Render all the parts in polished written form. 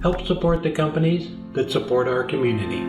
Help support the companies that support our community.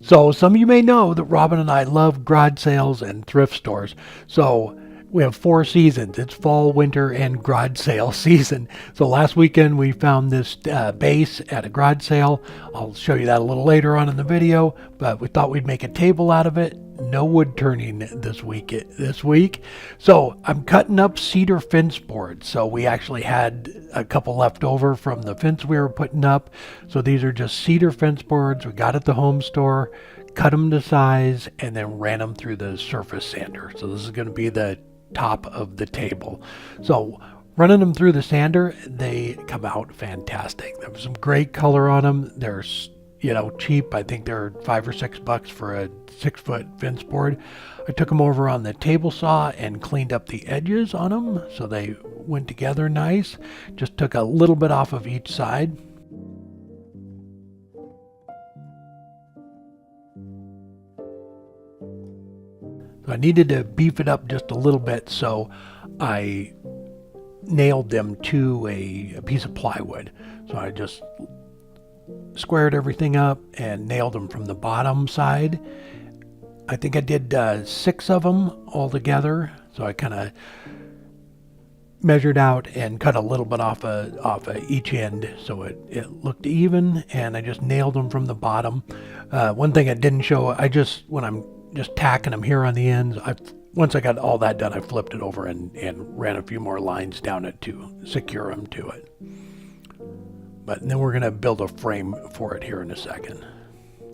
So some of you may know that Robin and I love garage sales and thrift stores. So we have 4 seasons. It's fall, winter, and garage sale season. So last weekend we found this base at a garage sale. I'll show you that a little later on in the video, but we thought we'd make a table out of it. No wood turning this week. So I'm cutting up cedar fence boards. So we actually had a couple left over from the fence we were putting up. So these are just cedar fence boards we got at the home store, cut them to size, and then ran them through the surface sander. So this is going to be the top of the table. So running them through the sander, they come out fantastic. There's some great color on them. They're cheap. I think they're $5 or $6 for a 6-foot fence board. I took them over on the table saw and cleaned up the edges on them so they went together nice. Just took a little bit off of each side. So I needed to beef it up just a little bit, so I nailed them to a piece of plywood. So I just squared everything up and nailed them from the bottom side. I think I did 6 of them all together. So I kind of measured out and cut a little bit off of each end so it looked even, and I just nailed them from the bottom. One thing I didn't show, when I'm just tacking them here on the ends, once I got all that done, I flipped it over and ran a few more lines down it to secure them to it. But then we're going to build a frame for it here in a second.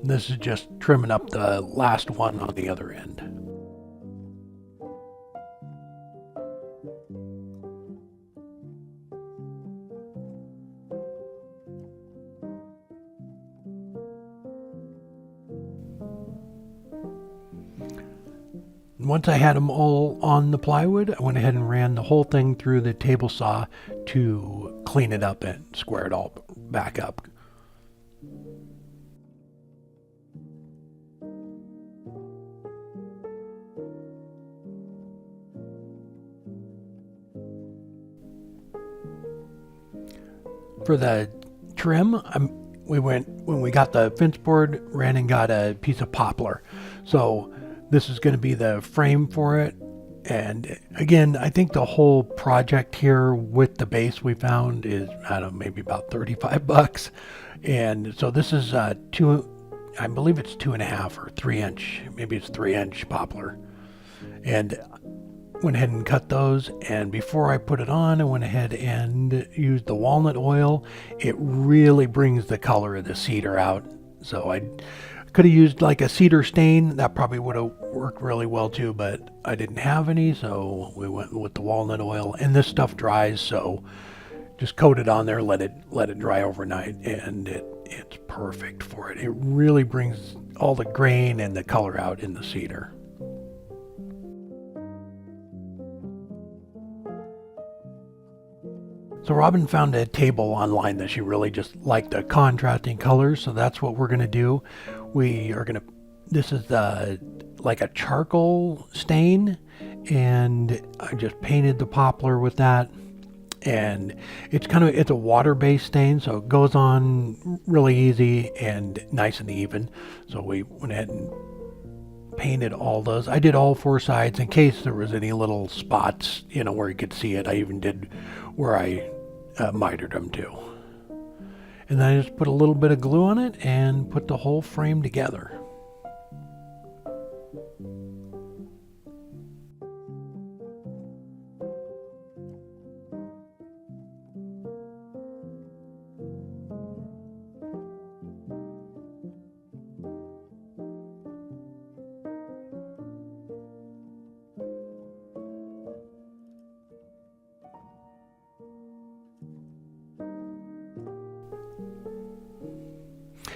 This is just trimming up the last one on the other end. Once I had them all on the plywood, I went ahead and ran the whole thing through the table saw to clean it up and square it all back up. For the trim, when we got the fence board, ran and got a piece of poplar. So this is going to be the frame for it. And again, I think the whole project here with the base we found is, I don't know, maybe about $35. And so this is I believe it's 2.5 or 3 inch, maybe it's 3-inch poplar. And went ahead and cut those. And before I put it on, I went ahead and used the walnut oil. It really brings the color of the cedar out. So I could have used like a cedar stain. That probably would have worked really well too, but I didn't have any, so we went with the walnut oil. And this stuff dries, so just coat it on there, let it dry overnight, and it's perfect for it. It really brings all the grain and the color out in the cedar. So Robin found a table online that she really just liked the contrasting colors, so that's what we're going to do. This is like a charcoal stain, and I just painted the poplar with that. And it's a water-based stain, so it goes on really easy and nice and even. So we went ahead and painted all those. I did all 4 sides in case there was any little spots, where you could see it. I even did where I mitered them too. And then I just put a little bit of glue on it and put the whole frame together.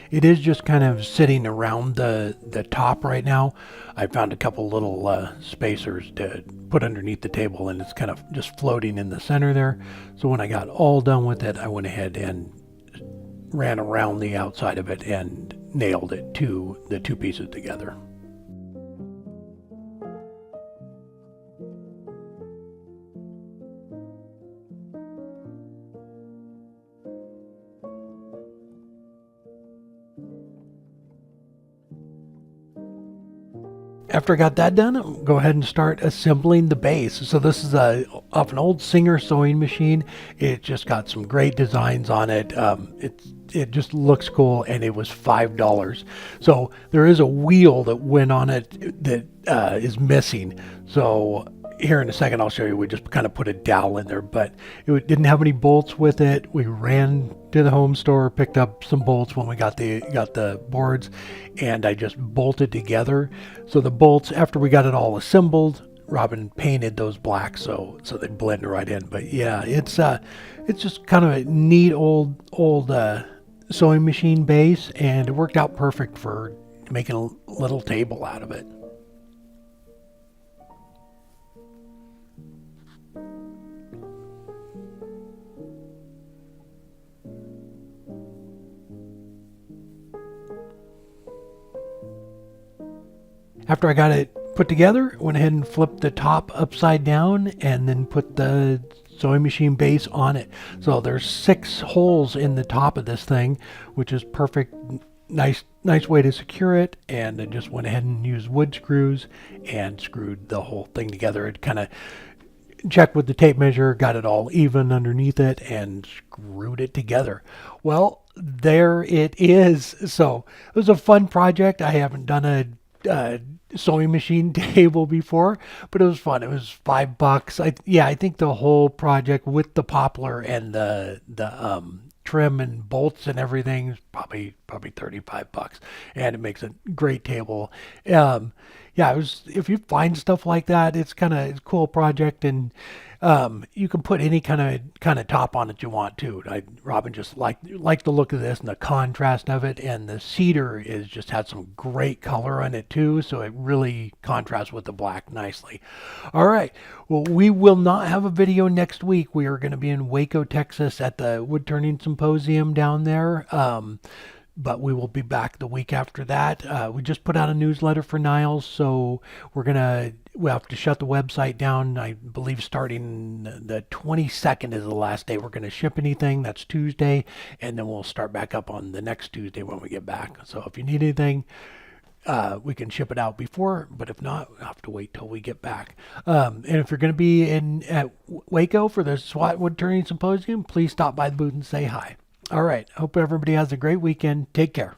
It is just kind of sitting around the top right now. I found a couple little spacers to put underneath the table, and it's kind of just floating in the center there. So when I got all done with it, I went ahead and ran around the outside of it and nailed it to the two pieces together. After I got that done, I'll go ahead and start assembling the base. So this is off an old Singer sewing machine. It just got some great designs on it. It just looks cool, and it was $5. So there is a wheel that went on it that is missing. So here in a second I'll show you. We just kind of put a dowel in there, but it didn't have any bolts with it. We ran to the home store, picked up some bolts when we got the boards, and I just bolted together. So the bolts, after we got it all assembled, Robin painted those black so they blend right in. But yeah, it's just kind of a neat old sewing machine base, and it worked out perfect for making a little table out of it. After I got it put together, went ahead and flipped the top upside down and then put the sewing machine base on it. So there's 6 holes in the top of this thing, which is perfect. Nice way to secure it. And I just went ahead and used wood screws and screwed the whole thing together. It kind of checked with the tape measure, got it all even underneath it, and screwed it together. Well, there it is. So it was a fun project. I haven't done a sewing machine table before, but it was fun. It was $5. I think the whole project with the poplar and the trim and bolts and everything is probably $35, and it makes a great table. It was, if you find stuff like that, it's a cool project, and you can put any kind of top on it you want to. Robin just liked the look of this and the contrast of it, and the cedar is just had some great color on it too, so it really contrasts with the black nicely. All right, well, we will not have a video next week. We are going to be in Waco, Texas at the Wood Turning Symposium down there. But we will be back the week after that. We just put out a newsletter for Niles, so we'll have to shut the website down. I believe starting the 22nd is the last day we're going to ship anything. That's Tuesday, and then we'll start back up on the next Tuesday when we get back. So if you need anything, we can ship it out before, but if not, we'll have to wait till we get back. And if you're going to be at Waco for the SWAT Wood Turning Symposium, please stop by the booth and say hi. All right. Hope everybody has a great weekend. Take care.